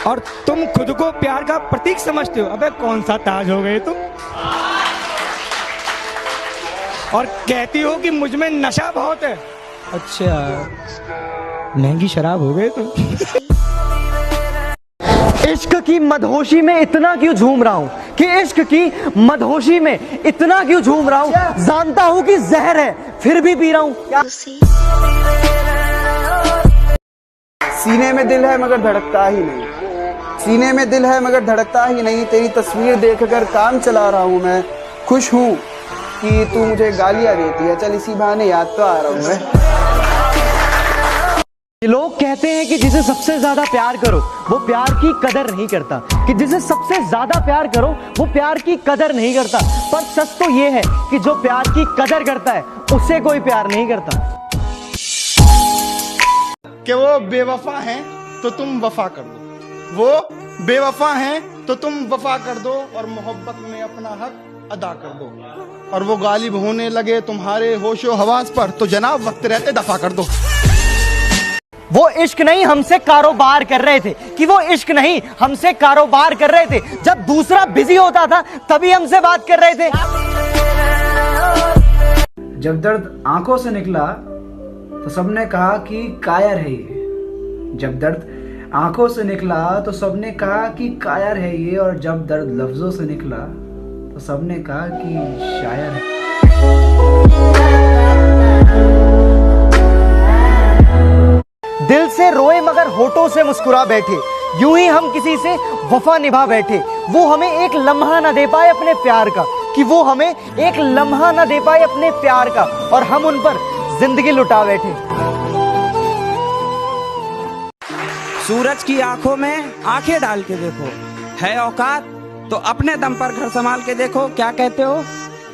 और तुम खुद को प्यार का प्रतीक समझते हो। अबे कौन सा ताज हो गए तुम। और कहती हो कि मुझ में नशा बहुत है। अच्छा, महंगी शराब हो गए तुम। इश्क की मदहोशी में इतना क्यों झूम रहा हूँ, कि इश्क की मदहोशी में इतना क्यों झूम रहा हूँ। जानता हूँ कि जहर है फिर भी पी रहा हूँ। सीने में दिल है मगर धड़कता ही नहीं, सीने में दिल है मगर धड़कता ही नहीं। तेरी तस्वीर देखकर काम चला रहा हूँ मैं। खुश हूँ कि तू मुझे गालियाँ देती है, चल इसी बहाने याद तो आ रहा हूँ मैं। लोग कहते हैं कि जिसे सबसे ज्यादा प्यार करो वो प्यार की कदर नहीं करता, कि जिसे सबसे ज्यादा प्यार करो वो प्यार की कदर नहीं करता। पर सच तो ये है कि जो प्यार की कदर करता है उसे कोई प्यार नहीं करता। कि वो बेवफा हैं तो तुम वफा कर दो, वो बेवफा हैं तो तुम वफा कर दो और मोहब्बत में अपना हक अदा कर दो। और वो गालिब होने लगे तुम्हारे होशो हवास पर तो जनाब वक्त रहते दफा कर दो। वो इश्क नहीं हमसे कारोबार कर रहे थे, कि वो इश्क नहीं हमसे कारोबार कर रहे थे। जब दूसरा बिजी होता था तभी हमसे बात कर रहे थे। जब दर्द आंखों से निकला तो सबने कहा कि कायर है ये। जब दर्द आंखों से निकला तो सबने कहा कि कायर है ये। और जब दर्द लफ्जों से निकला तो सबने कहा कि शायर है। दिल से रोए मगर होठों से मुस्कुरा बैठे, यूं ही हम किसी से वफा निभा बैठे। वो हमें एक लम्हा न दे पाए अपने प्यार का, कि वो हमें एक लम्हा न दे पाए अपने प्यार का, और हम उन पर जिंदगी लुटा बैठे। सूरज की आंखों में आंखें डाल के देखो, है औकात तो अपने दम पर घर संभाल के देखो। क्या कहते हो,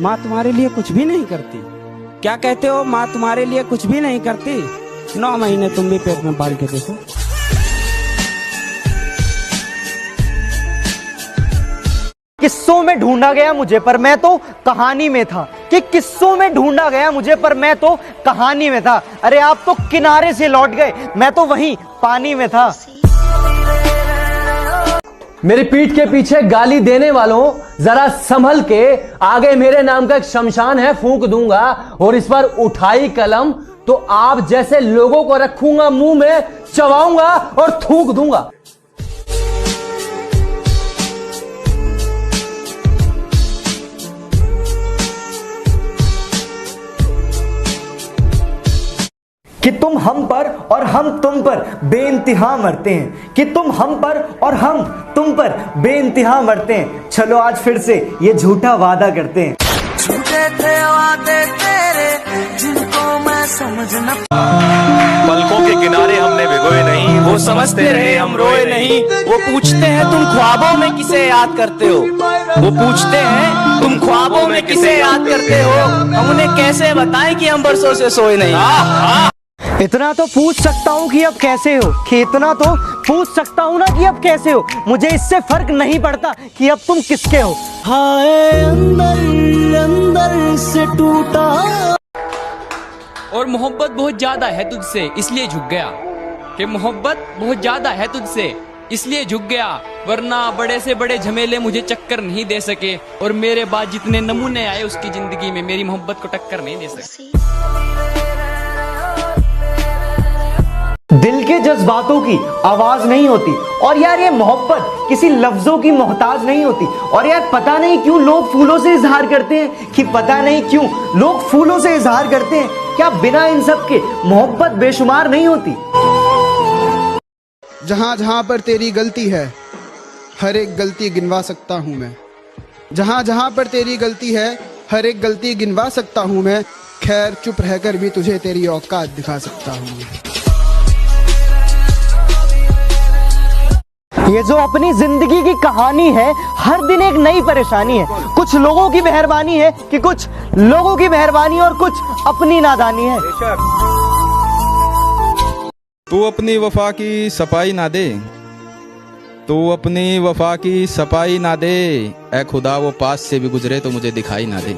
माँ तुम्हारे लिए कुछ भी नहीं करती। क्या कहते हो, माँ तुम्हारे लिए कुछ भी नहीं करती। 9 महीने तुम भी पेट में पाल के देखो। किस्सों में ढूंढा गया मुझे पर मैं तो कहानी में था, कि किस्सों में ढूंढा गया मुझे पर मैं तो कहानी में था। अरे आप तो किनारे से लौट गए, मैं तो वहीं पानी में था। मेरी पीठ के पीछे गाली देने वालों जरा संभल के, आगे मेरे नाम का एक शमशान है फूंक दूंगा, और इस पर उठाई कलम तो आप जैसे लोगों को रखूंगा मुंह में, चबाऊंगा और थूक दूंगा। कि तुम हम पर और हम तुम पर बेइंतहा मरते हैं, कि तुम हम पर और हम तुम पर बेइंतहा मरते हैं। चलो आज फिर से ये झूठा वादा करते हैं। झूठे थे वादे तेरे जिनको मैं समझ न। पलकों के किनारे हमने भिगोए नहीं, वो समझते रहे हम रोए नहीं। वो पूछते हैं तुम ख्वाबों में किसे याद करते हो, वो पूछते हैं तुम ख्वाबों में किसे याद करते हो। हम उन्हें कैसे बताएं कि हम बरसों से सोए नहीं। इतना तो पूछ सकता हूँ कि अब कैसे हो, कि इतना तो पूछ सकता हूँ ना कि अब कैसे हो। मुझे इससे फर्क नहीं पड़ता कि अब तुम किसके हो। हाय अंदर अंदर से टूटा। और मोहब्बत बहुत ज्यादा है तुझसे इसलिए झुक गया, कि मोहब्बत बहुत ज्यादा है तुझसे इसलिए झुक गया। वरना बड़े से बड़े झमेले मुझे चक्कर नहीं दे सके, और मेरे बाद जितने नमूने आए उसकी जिंदगी में मेरी मोहब्बत को टक्कर नहीं दे सके। दिल के जज्बातों की आवाज नहीं होती, और यार ये मोहब्बत किसी लफ्जों की मोहताज नहीं होती। और यार पता नहीं क्यों लोग फूलों से इजहार करते हैं, कि पता नहीं क्यों लोग फूलों से इजहार करते हैं। क्या बिना इन सब के मोहब्बत बेशुमार नहीं होती। जहाँ जहाँ पर तेरी गलती है हर एक गलती गिनवा सकता हूँ मैं। जहाँ जहाँ पर तेरी गलती है हर एक गलती गिनवा सकता हूँ मैं। खैर चुप रहकर भी तुझे तेरी औकात दिखा सकता हूँ मैं। ये जो अपनी जिंदगी की कहानी है, हर दिन एक नई परेशानी है। कुछ लोगों की मेहरबानी है, कि कुछ लोगों की मेहरबानी और कुछ अपनी नादानी है। तू अपनी वफा की सफाई ना दे, तू अपनी वफा की सफाई ना दे। ऐ खुदा वो पास से भी गुजरे तो मुझे दिखाई ना दे।